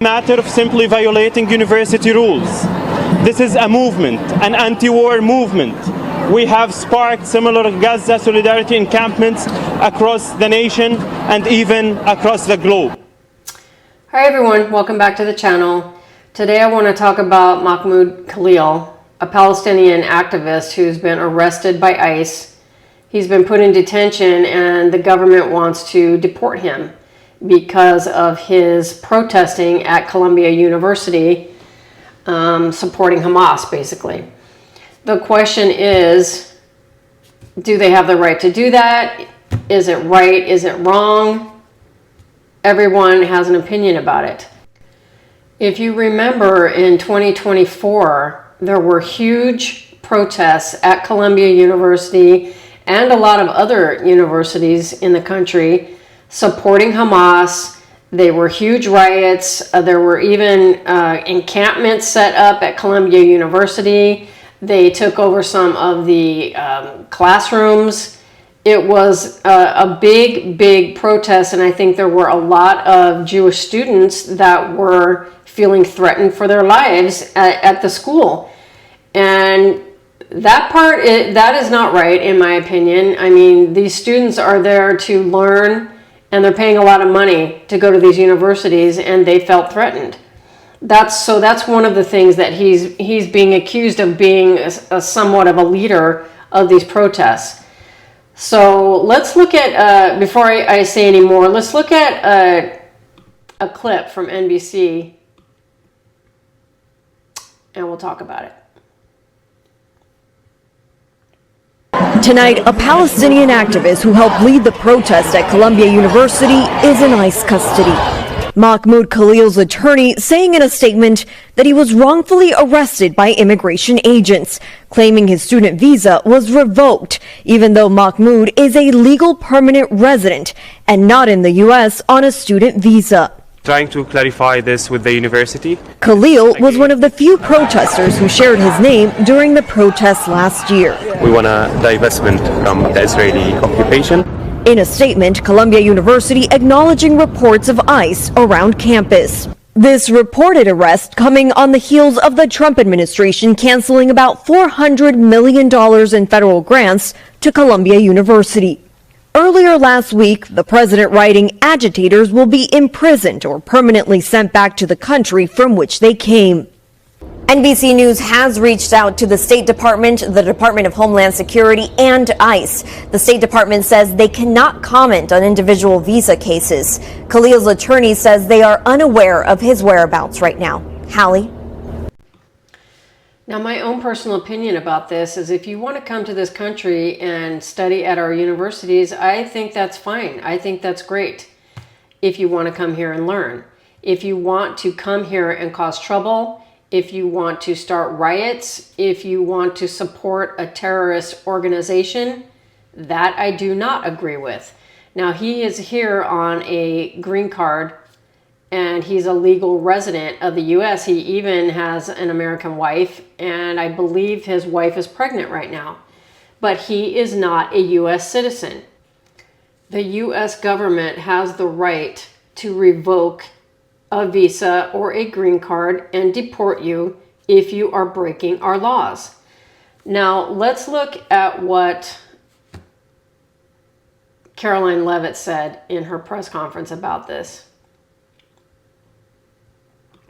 Matter of simply violating university rules. This is a movement, an anti-war movement. We have sparked similar Gaza solidarity encampments across the nation and even across the globe. Hi everyone, welcome back to the channel. Today I want to talk about Mahmoud Khalil, a Palestinian activist who's been arrested by ICE. He's been put in detention and the government wants to deport him because of his protesting at Columbia University, supporting Hamas, basically. The question is, do they have the right to do that? Is it right? Is it wrong? Everyone has an opinion about it. If you remember in 2024, there were huge protests at Columbia University and a lot of other universities in the country supporting Hamas. There were huge riots. There were even encampments set up at Columbia University. They took over some of the classrooms. It was a big protest, and I think there were a lot of Jewish students that were feeling threatened for their lives at the school. And that part, that is not right, in my opinion. I mean, these students are there to learn, and they're paying a lot of money to go to these universities, and they felt threatened. That's one of the things that he's being accused of, being a somewhat of a leader of these protests. So let's look at, before I say any more, let's look at a clip from NBC, and we'll talk about it. Tonight, a Palestinian activist who helped lead the protest at Columbia University is in ICE custody. Mahmoud Khalil's attorney saying in a statement that he was wrongfully arrested by immigration agents, claiming his student visa was revoked, even though Mahmoud is a legal permanent resident and not in the U.S. on a student visa. Trying to clarify this with the university. Khalil was one of the few protesters who shared his name during the protests last year. We want a divestment from the Israeli occupation. In a statement, Columbia University acknowledging reports of ICE around campus. This reported arrest coming on the heels of the Trump administration canceling about $400 million in federal grants to Columbia University. Earlier last week, the president writing agitators will be imprisoned or permanently sent back to the country from which they came. NBC News has reached out to the State Department, the Department of Homeland Security, and ICE. The State Department says they cannot comment on individual visa cases. Khalil's attorney says they are unaware of his whereabouts right now. Hallie? Now, my own personal opinion about this is if you want to come to this country and study at our universities, I think that's fine. I think that's great if you want to come here and learn. If you want to come here and cause trouble, if you want to start riots, if you want to support a terrorist organization, that I do not agree with. Now, he is here on a green card and he's a legal resident of the U.S. He even has an American wife, and I believe his wife is pregnant right now. But he is not a U.S. citizen. The U.S. government has the right to revoke a visa or a green card and deport you if you are breaking our laws. Now, let's look at what Caroline Leavitt said in her press conference about this.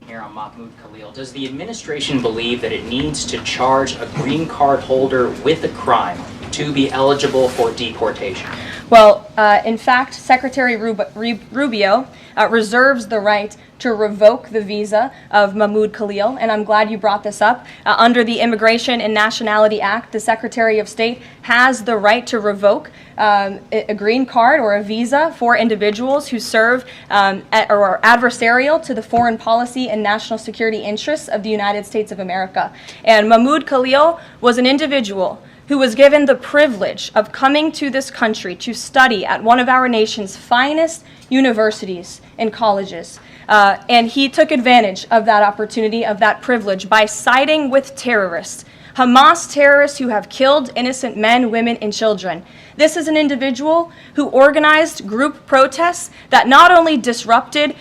Here on Mahmoud Khalil, does the administration believe that it needs to charge a green card holder with a crime to be eligible for deportation? Well, in fact, Secretary Rubio reserves the right to revoke the visa of Mahmoud Khalil, and I'm glad you brought this up. Under the Immigration and Nationality Act, the Secretary of State has the right to revoke a green card or a visa for individuals who serve or are adversarial to the foreign policy and national security interests of the United States of America. And Mahmoud Khalil was an individual who was given the privilege of coming to this country to study at one of our nation's finest universities and colleges. And he took advantage of that opportunity, of that privilege, by siding with terrorists, Hamas terrorists who have killed innocent men, women, and children. This is an individual who organized group protests that not only disrupted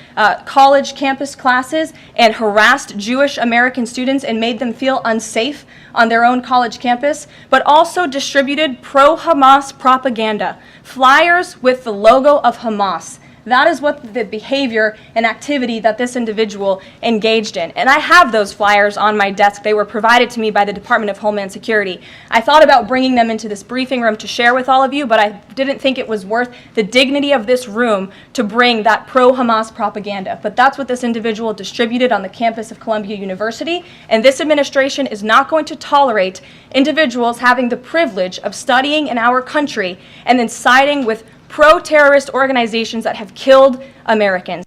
college campus classes and harassed Jewish American students and made them feel unsafe on their own college campus, but also distributed pro-Hamas propaganda, flyers with the logo of Hamas. That is what the behavior and activity that this individual engaged in. And I have those flyers on my desk. They were provided to me by the Department of Homeland Security. I thought about bringing them into this briefing room to share with all of you, but I didn't think it was worth the dignity of this room to bring that pro-Hamas propaganda. But that's what this individual distributed on the campus of Columbia University. And this administration is not going to tolerate individuals having the privilege of studying in our country and then siding with pro-terrorist organizations that have killed Americans.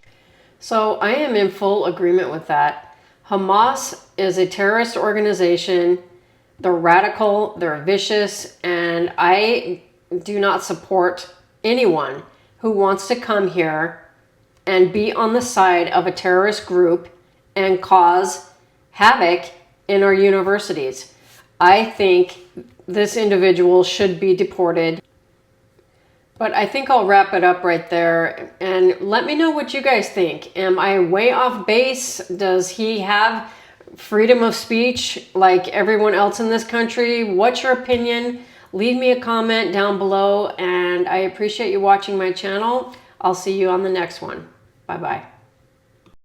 So I am in full agreement with that. Hamas is a terrorist organization. They're radical, they're vicious, and I do not support anyone who wants to come here and be on the side of a terrorist group and cause havoc in our universities. I think this individual should be deported. But I think I'll wrap it up right there, and let me know what you guys think. Am I way off base? Does he have freedom of speech like everyone else in this country? What's your opinion? Leave me a comment down below, and I appreciate you watching my channel. I'll see you on the next one. Bye-bye.